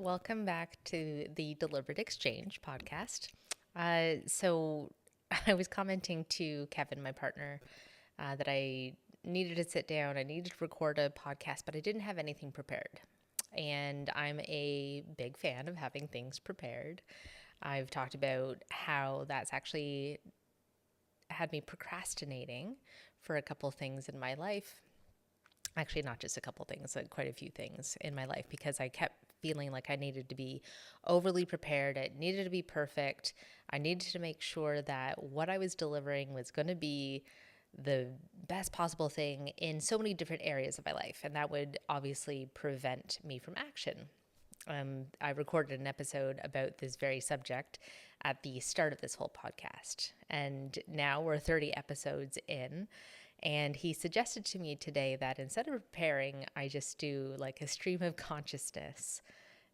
Welcome back to the Deliberate Exchange podcast. So I was commenting to Kevin, my partner, that I needed to sit down, I needed to record a podcast, but I didn't have anything prepared. And I'm a big fan of having things prepared. I've talked about how that's actually had me procrastinating for a couple things in my life. Actually, not just a couple things, like quite a few things in my life, because I kept feeling like I needed to be overly prepared. It needed to be perfect. I needed to make sure that what I was delivering was going to be the best possible thing in so many different areas of my life. And that would obviously prevent me from action. I recorded an episode about this very subject at the start of this whole podcast. And now we're 30 episodes in. And he suggested to me today that instead of preparing, I just do like a stream of consciousness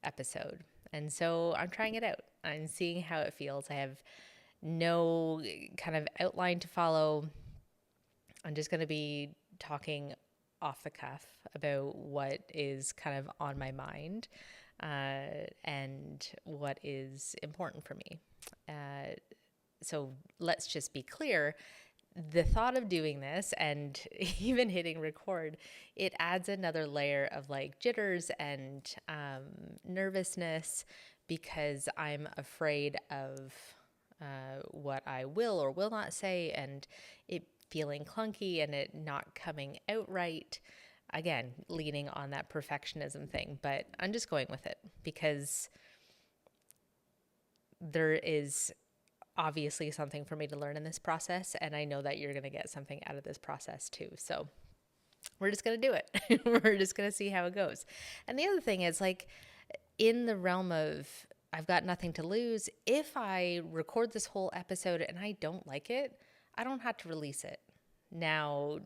episode. And so I'm trying it out. I'm seeing how it feels. I have no kind of outline to follow. I'm just going to be talking off the cuff about what is kind of on my mind and what is important for me. So let's just be clear. The thought of doing this and even hitting record, it adds another layer of like jitters and nervousness because I'm afraid of what I will or will not say and it feeling clunky and it not coming out right. Again, leaning on that perfectionism thing, but I'm just going with it because there is obviously something for me to learn in this process. And I know that you're going to get something out of this process too. So we're just going to do it. We're just going to see how it goes. And the other thing is like in the realm of I've got nothing to lose. If I record this whole episode and I don't like it, I don't have to release it. Now,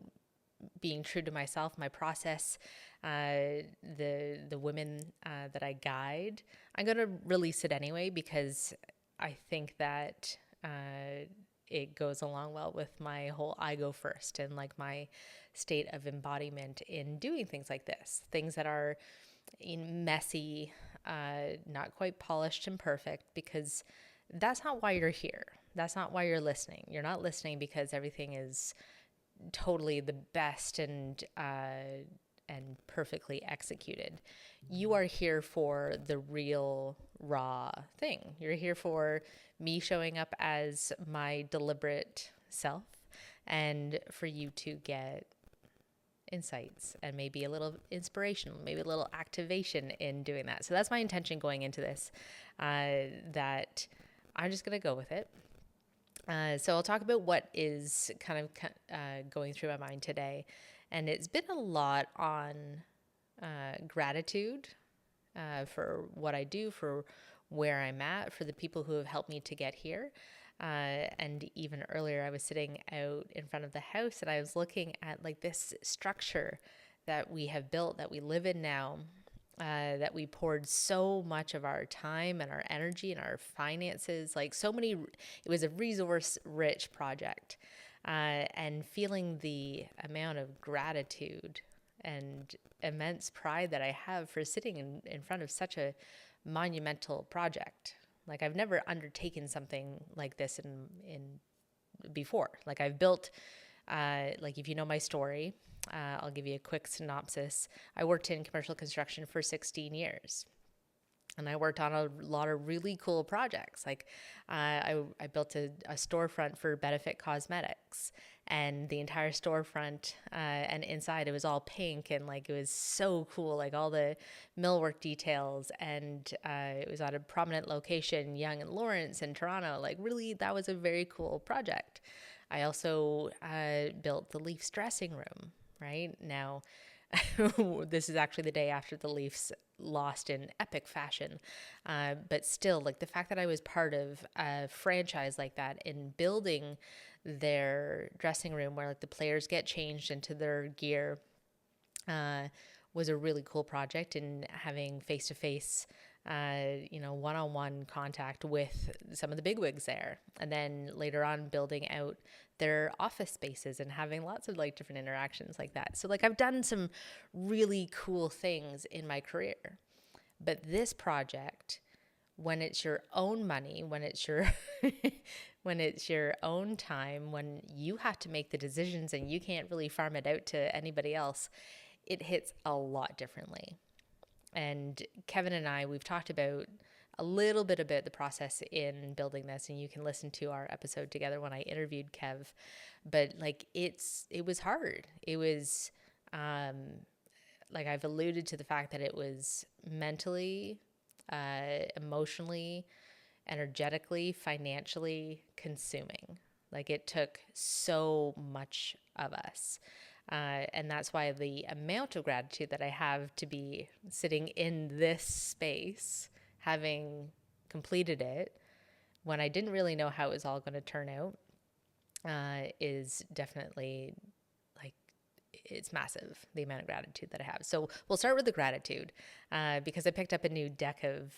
being true to myself, my process, the women that I guide, I'm going to release it anyway because I think that it goes along well with my whole I go first and like my state of embodiment in doing things like this, things that are messy, not quite polished and perfect, because that's not why you're here. That's not why you're listening. You're not listening because everything is totally the best and perfectly executed. You are here for the real raw thing. You're here for me showing up as my deliberate self and for you to get insights and maybe a little inspiration, maybe a little activation in doing that. So that's my intention going into this, that I'm just going to go with it. So I'll talk about what is kind of going through my mind today. And it's been a lot on gratitude for what I do, for where I'm at, for the people who have helped me to get here. And even earlier, I was sitting out in front of the house and I was looking at like this structure that we have built, that we live in now, that we poured so much of our time and our energy and our finances, like so many, it was a resource rich project. And feeling the amount of gratitude and immense pride that I have for sitting in front of such a monumental project. Like I've never undertaken something like this in before. Like I've built, like if you know my story, I'll give you a quick synopsis. I worked in commercial construction for 16 years. And I worked on a lot of really cool projects. Like I built a storefront for Benefit Cosmetics, and the entire storefront and inside it was all pink and like it was so cool, like all the millwork details. And it was at a prominent location, Yonge and Lawrence in Toronto. Like really, that was a very cool project. I also built the Leafs dressing room. Right now, this is actually the day after the Leafs lost in epic fashion. But still, like the fact that I was part of a franchise like that in building their dressing room where like the players get changed into their gear was a really cool project, and having face-to-face one-on-one contact with some of the bigwigs there. And then later on building out their office spaces and having lots of like different interactions like that. So like I've done some really cool things in my career. But this project, when it's your own money, when it's your when it's your own time, when you have to make the decisions and you can't really farm it out to anybody else, it hits a lot differently. And Kevin and I, we've talked about a little bit about the process in building this, and you can listen to our episode together when I interviewed Kev. But like it was hard. It was like I've alluded to the fact that it was mentally, emotionally, energetically, financially consuming. Like it took so much of us. And that's why the amount of gratitude that I have to be sitting in this space, having completed it, when I didn't really know how it was all going to turn out, is definitely like it's massive, the amount of gratitude that I have. So we'll start with the gratitude because I picked up a new deck of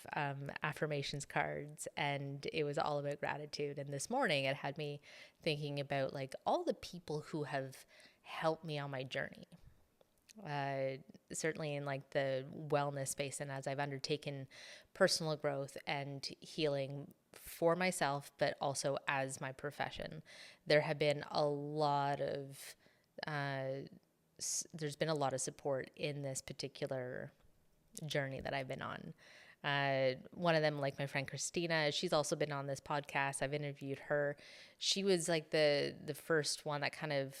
affirmations cards, and it was all about gratitude. And this morning it had me thinking about like all the people who have helped me on my journey. Certainly in like the wellness space, and as I've undertaken personal growth and healing for myself, but also as my profession, there have been a lot of there's been a lot of support in this particular journey that I've been on. One of them, like my friend Christina, she's also been on this podcast. I've interviewed her. She was like the first one that kind of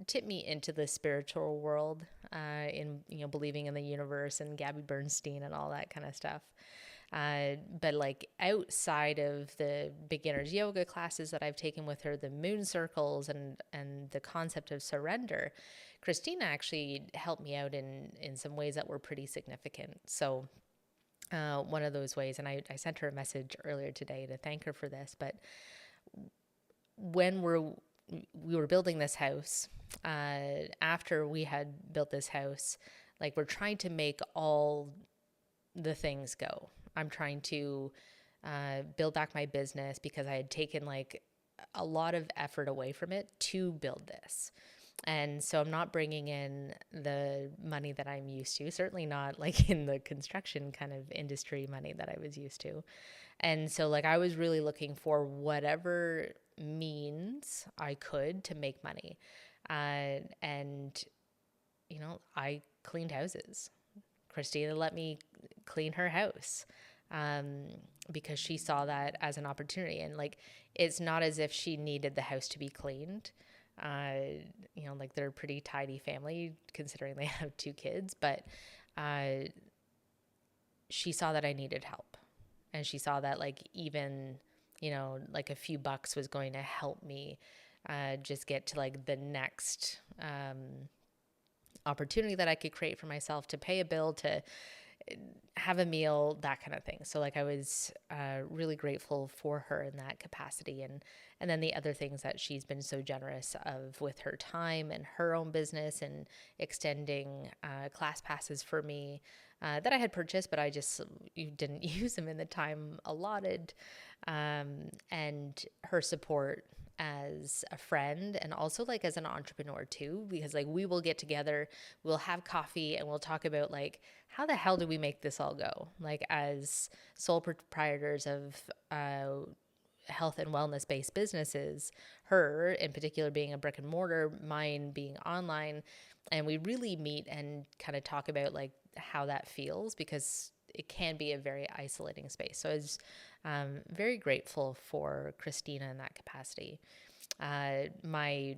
tipped me into the spiritual world, in believing in the universe and Gabby Bernstein and all that kind of stuff. But like outside of the beginner's yoga classes that I've taken with her, the moon circles and the concept of surrender, Christina actually helped me out in some ways that were pretty significant. So one of those ways, and I sent her a message earlier today to thank her for this, but when we were building this house, after we had built this house, like we're trying to make all the things go. I'm trying to build back my business because I had taken like a lot of effort away from it to build this. And so I'm not bringing in the money that I'm used to, certainly not like in the construction kind of industry money that I was used to. And so like I was really looking for whatever means I could to make money. And I cleaned houses. Christina let me clean her house because she saw that as an opportunity. And like, it's not as if she needed the house to be cleaned. Like they're a pretty tidy family considering they have 2 kids, but she saw that I needed help. And she saw that like even, like a few bucks was going to help me just get to like the next opportunity that I could create for myself to pay a bill, to have a meal, that kind of thing. So like I was really grateful for her in that capacity. And then the other things that she's been so generous of with her time and her own business, and extending class passes for me that I had purchased, but I just didn't use them in the time allotted. And her support as a friend, and also like as an entrepreneur too, because like we will get together, we'll have coffee, and we'll talk about like how the hell do we make this all go, like as sole proprietors of health and wellness based businesses, her in particular being a brick and mortar, mine being online. And we really meet and kind of talk about like how that feels, because it can be a very isolating space. So I was very grateful for Christina in that capacity. My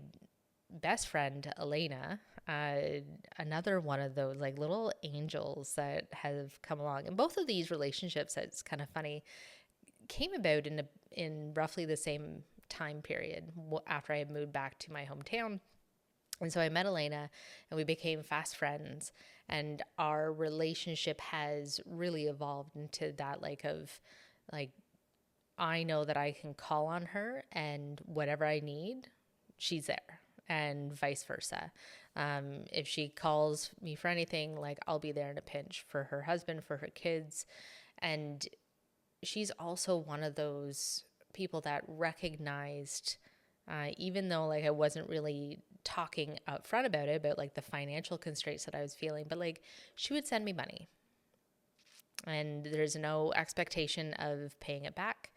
best friend, Elena, another one of those like little angels that have come along. And both of these relationships, that's kind of funny, came about in roughly the same time period after I had moved back to my hometown. And so I met Elena and we became fast friends, and our relationship has really evolved into that like I know that I can call on her, and whatever I need, she's there, and vice versa. If she calls me for anything, like I'll be there in a pinch for her husband, for her kids. And she's also one of those people that recognized, even though like I wasn't really talking up front about it, about like the financial constraints that I was feeling, but like she would send me money. and there's no expectation of paying it back.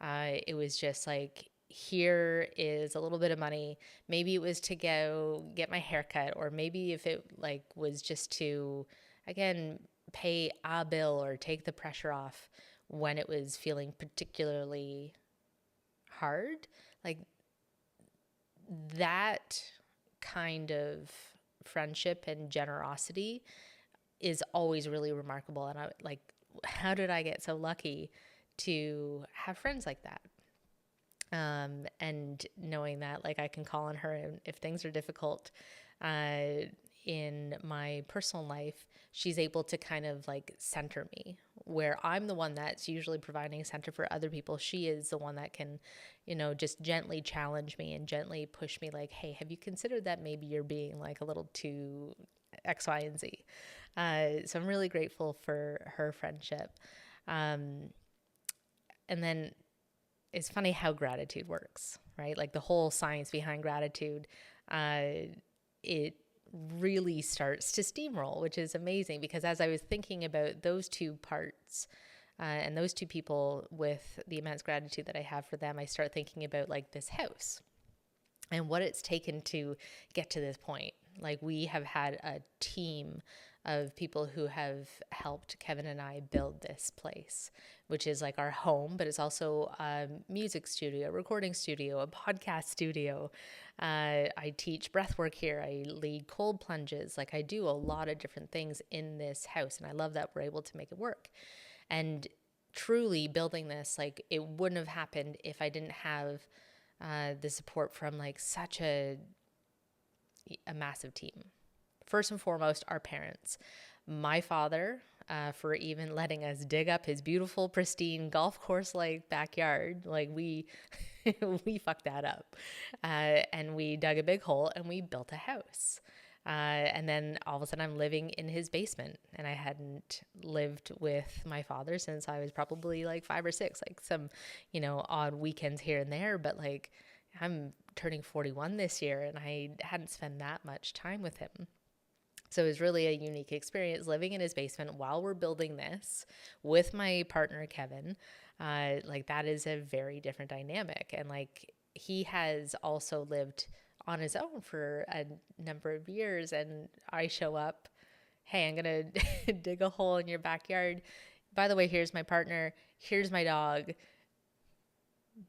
It was just like, here is a little bit of money. Maybe it was to go get my haircut, or maybe if it like was just to, again, pay a bill or take the pressure off when it was feeling particularly hard. Like that kind of friendship and generosity is always really remarkable. And I like, how did I get so lucky to have friends like that? And knowing that like I can call on her if things are difficult in my personal life, she's able to kind of like center me, where I'm the one that's usually providing a center for other people. She is the one that can, just gently challenge me and gently push me like, hey, have you considered that maybe you're being like a little too X, Y, and Z? So I'm really grateful for her friendship. And then it's funny how gratitude works, right? Like the whole science behind gratitude, it really starts to steamroll, which is amazing, because as I was thinking about those two parts and those two people with the immense gratitude that I have for them, I start thinking about like this house and what it's taken to get to this point. Like we have had a team of people who have helped Kevin and I build this place, which is like our home, but it's also a music studio, a recording studio, a podcast studio. I teach breath work here. I lead cold plunges. Like I do a lot of different things in this house, and I love that we're able to make it work. And truly building this, like it wouldn't have happened if I didn't have the support from like such a massive team. First and foremost, our parents. My father, for even letting us dig up his beautiful, pristine golf course like backyard. Like we we fucked that up, and we dug a big hole and we built a house. And then all of a sudden I'm living in his basement, and I hadn't lived with my father since I was probably like 5 or 6, like some, odd weekends here and there. But like I'm turning 41 this year and I hadn't spent that much time with him. So it was really a unique experience living in his basement while we're building this with my partner, Kevin. Like that is a very different dynamic. And like he has also lived on his own for a number of years. And I show up, hey, I'm going to dig a hole in your backyard. By the way, here's my partner. Here's my dog.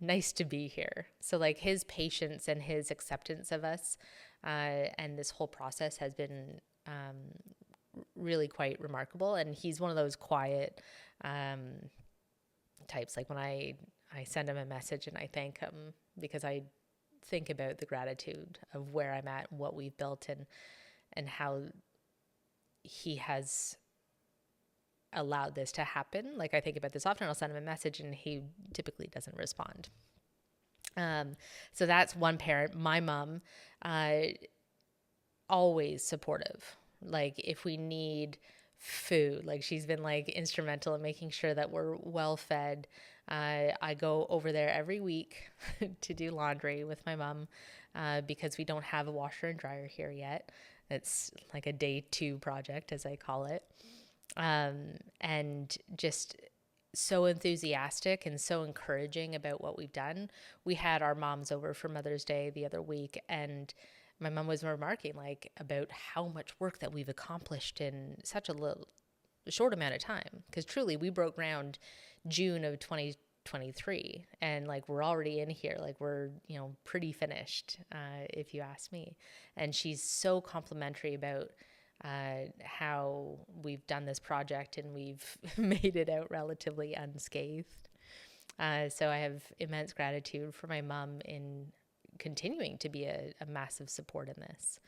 Nice to be here. So like his patience and his acceptance of us and this whole process has been really quite remarkable. And he's one of those quiet types. Like when I send him a message and I thank him, because I think about the gratitude of where I'm at and what we've built and how he has allowed this to happen. Like I think about this often. I'll send him a message and he typically doesn't respond. So that's one parent. My mom, always supportive. Like if we need food, like she's been like instrumental in making sure that we're well fed. I go over there every week to do laundry with my mom because we don't have a washer and dryer here yet. It's like a day 2 project, as I call it. And just so enthusiastic and so encouraging about what we've done. We had our moms over for Mother's Day the other week, and my mom was remarking like about how much work that we've accomplished in such a short amount of time. Because truly, we broke ground June of 2023, and like we're already in here, like we're pretty finished, if you ask me. And she's so complimentary about how we've done this project and we've made it out relatively unscathed. So I have immense gratitude for my mom in continuing to be a massive support in this.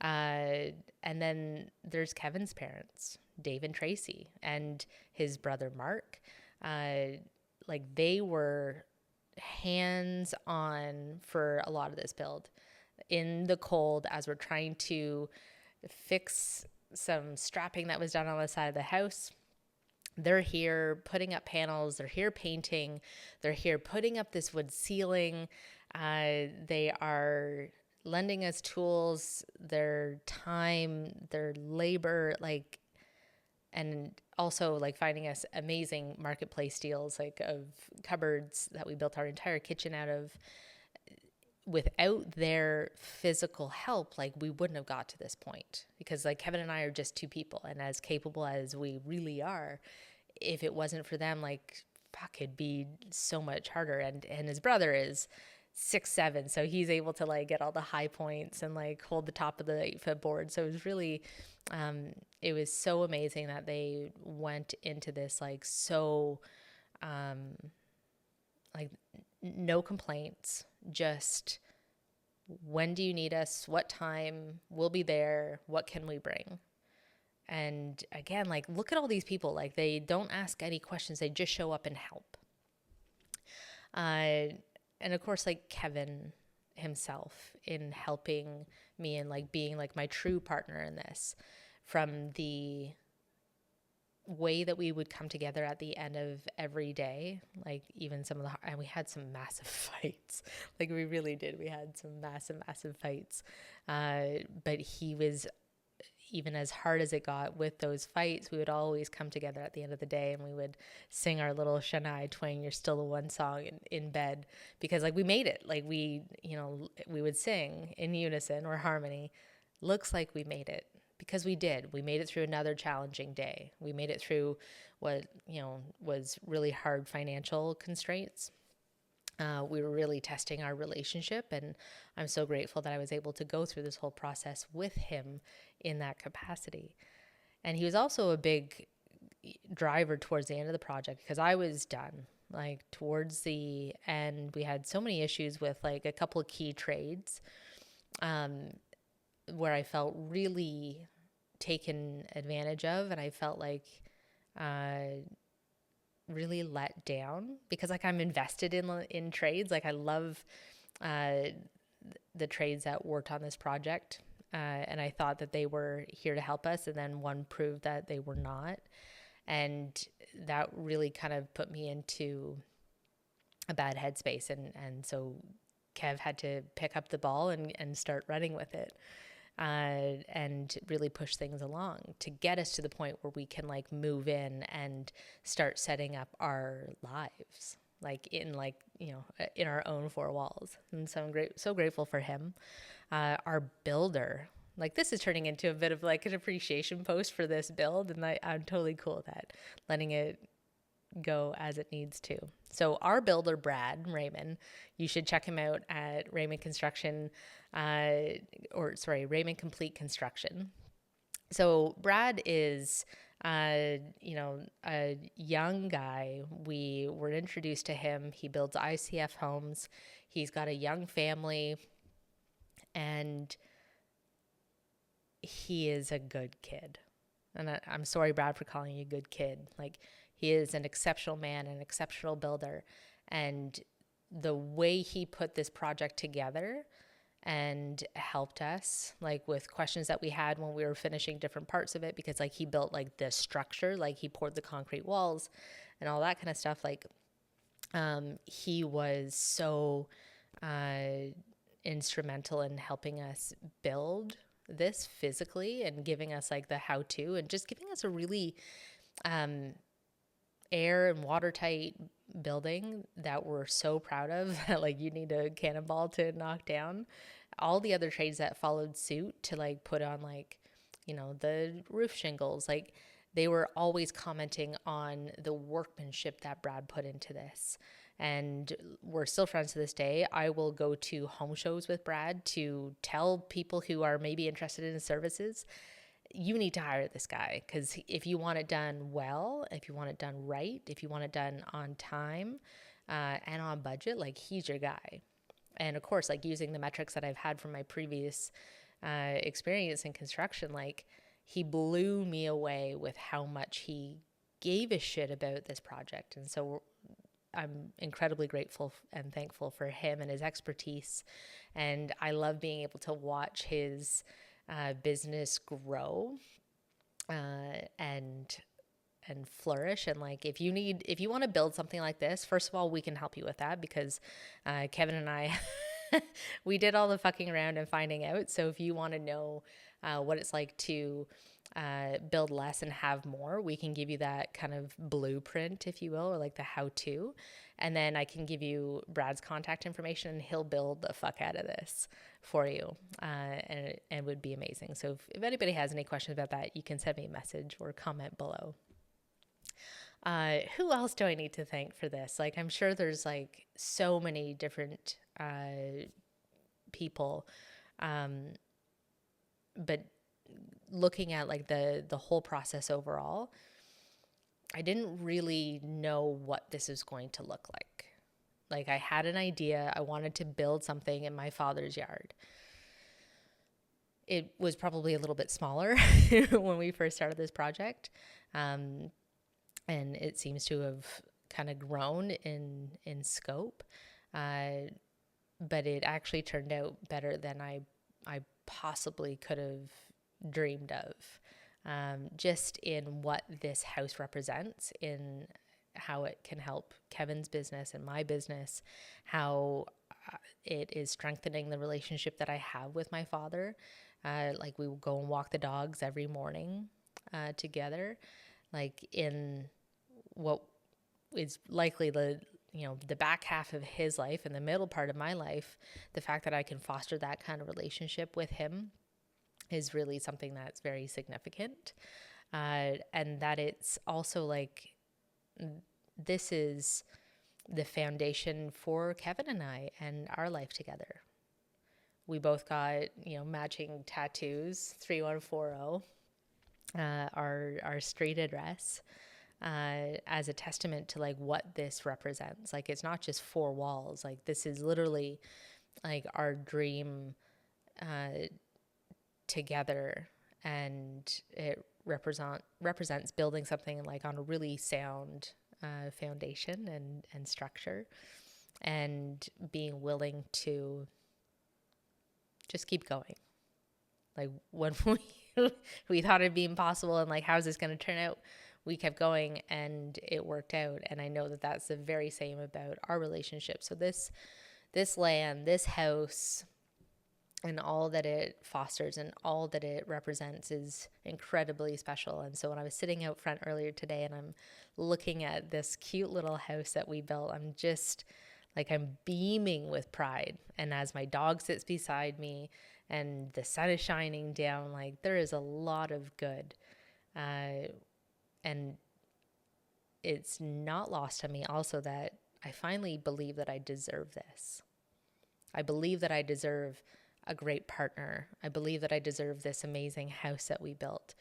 And then there's Kevin's parents, Dave and Tracy, and his brother Mark. Like they were hands on for a lot of this build in the cold as we're trying to fix some strapping that was done on the side of the house. They're here putting up panels. They're here painting. They're here putting up this wood ceiling. They are lending us tools, their time, their labor. Like and also like finding us amazing marketplace deals, like of cupboards that we built our entire kitchen out of. Without their physical help, like we wouldn't have got to this point, because like Kevin and I are just two people, and as capable as we really are, if it wasn't for them, like fuck, it'd be so much harder. And his brother is 6'7", so he's able to like get all the high points and like hold the top of the 8-foot board. So it was really it was so amazing that they went into this like so like no complaints, just when do you need us, what time, we'll be there, what can we bring. And again, like look at all these people, like they don't ask any questions, they just show up and help. And of course, like Kevin himself in helping me and like being like my true partner in this, from the way that we would come together at the end of every day, like even some of the, and we had some massive fights, like we really did, we had some massive fights, but he was, even as hard as it got with those fights, we would always come together at the end of the day and we would sing our little Shania Twain You're Still the One song in bed, because like we made it, like we, you know, we would sing in unison or harmony. Looks like we made it, because we did. We made it through another challenging day. We made it through what, you know, was really hard financial constraints. We were really testing our relationship, and I'm so grateful that I was able to go through this whole process with him in that capacity. And he was also a big driver towards the end of the project, because I was done. Like towards the end, we had so many issues with like a couple of key trades, where I felt really taken advantage of, and I felt like really let down, because like I'm invested in trades. Like I love the trades that worked on this project, and I thought that they were here to help us, and then one proved that they were not, and that really kind of put me into a bad headspace, and so Kev had to pick up the ball and start running with it, and really push things along to get us to the point where we can like move in and start setting up our lives, like in like, you know, in our own four walls. And so I'm so grateful for him. Our builder, like this is turning into a bit of like an appreciation post for this build, and I'm totally cool with that, letting it go as it needs to. So our builder, Brad Raymond, you should check him out at Raymond Construction, Raymond Complete Construction. So Brad is, you know, a young guy. We were introduced to him. He builds ICF homes. He's got a young family, and he is a good kid. And I'm sorry, Brad, for calling you a good kid. Like, he is an exceptional man, an exceptional builder. And the way he put this project together and helped us, like with questions that we had when we were finishing different parts of it, because like he built like the structure, like he poured the concrete walls and all that kind of stuff. Like, he was so instrumental in helping us build this physically, and giving us like the how-to, and just giving us a really air and watertight building that we're so proud of, that like you need a cannonball to knock down. All the other trades that followed suit to like put on, like, you know, the roof shingles, like they were always commenting on the workmanship that Brad put into this. And we're still friends to this day. I will go to home shows with Brad to tell people who are maybe interested in his services, you need to hire this guy, because if you want it done well, if you want it done right, if you want it done on time and on budget, like he's your guy. And of course, like using the metrics that I've had from my previous experience in construction, like he blew me away with how much he gave a shit about this project. And so I'm incredibly grateful and thankful for him and his expertise. And I love being able to watch his business grow and flourish. And like, if you want to build something like this, first of all, we can help you with that, because Kevin and I we did all the fucking around and finding out. So if you want to know what it's like to build less and have more, we can give you that kind of blueprint, if you will, or like the how to. And then I can give you Brad's contact information and he'll build the fuck out of this for you. And it would be amazing. So if anybody has any questions about that, you can send me a message or comment below. Who else do I need to thank for this? Like, I'm sure there's like so many different people. But looking at like the whole process overall, I didn't really know what this is going to look like. Like, I had an idea. I wanted to build something in my father's yard. It was probably a little bit smaller when we first started this project. And it seems to have kind of grown in scope. But it actually turned out better than I possibly could have dreamed of. Just in what this house represents, in how it can help Kevin's business and my business, how it is strengthening the relationship that I have with my father. Like, we will go and walk the dogs every morning together, like in what is likely the back half of his life and the middle part of my life. The fact that I can foster that kind of relationship with him is really something that's very significant. And that it's also like, this is the foundation for Kevin and I and our life together. We both got, matching tattoos, 3140, our street address, as a testament to like what this represents. Like, it's not just four walls. Like, this is literally like our dream together, and it represents building something like on a really sound foundation and structure, and being willing to just keep going. Like, when we thought it'd be impossible and like, how's this going to turn out? We kept going and it worked out. And I know that that's the very same about our relationship. So this land, this house, and all that it fosters and all that it represents is incredibly special. And so when I was sitting out front earlier today and I'm looking at this cute little house that we built, I'm just like, I'm beaming with pride. And as my dog sits beside me and the sun is shining down, like, there is a lot of good. And it's not lost on me also that I finally believe that I deserve this. I believe that I deserve a great partner. I believe that I deserve this amazing house that we built.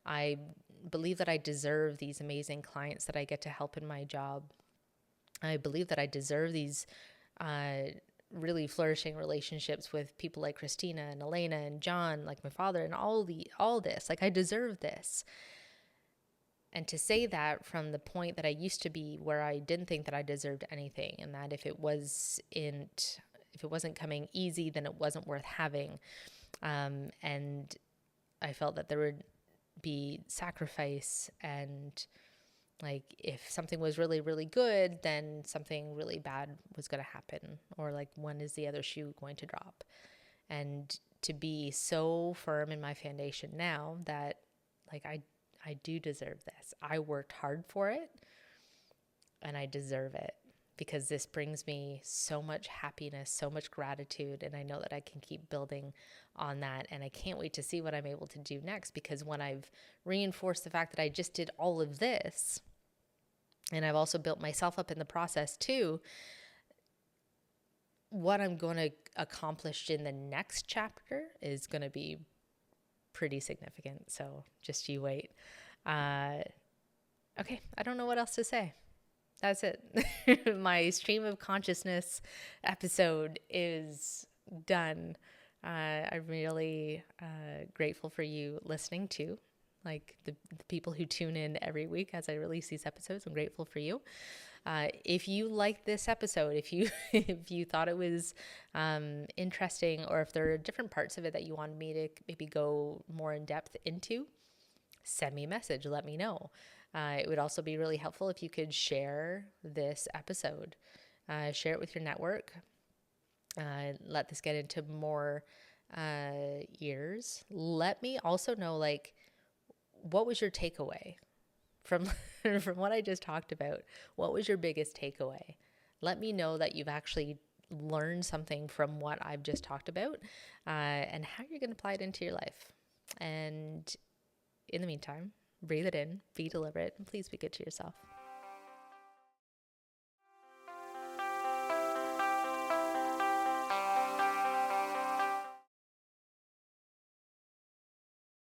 I believe that I deserve these amazing clients that I get to help in my job. I believe that I deserve these really flourishing relationships with people like Christina and Elena and John, like my father, and all this. Like, I deserve this. And to say that from the point that I used to be, where I didn't think that I deserved anything, and that if it wasn't coming easy, then it wasn't worth having. And I felt that there would be sacrifice, and like, if something was really, really good, then something really bad was going to happen. Or like, when is the other shoe going to drop? And to be so firm in my foundation now that like, I do deserve this. I worked hard for it and I deserve it, because this brings me so much happiness, so much gratitude. And I know that I can keep building on that. And I can't wait to see what I'm able to do next, because when I've reinforced the fact that I just did all of this, and I've also built myself up in the process too, what I'm going to accomplish in the next chapter is going to be pretty significant. So just you wait. Okay, I don't know what else to say. That's it. My stream of consciousness episode is done. I'm really grateful for you listening to, like, the people who tune in every week as I release these episodes. I'm grateful for you. If you liked this episode, if you thought it was interesting, or if there are different parts of it that you wanted me to maybe go more in depth into, send me a message. Let me know. It would also be really helpful if you could share this episode. Share it with your network. let this get into more ears. Let me also know, like, what was your takeaway from from what I just talked about? What was your biggest takeaway? Let me know that you've actually learned something from what I've just talked about, and how you're going to apply it into your life. And in the meantime, breathe it in, be deliberate, and please be good to yourself.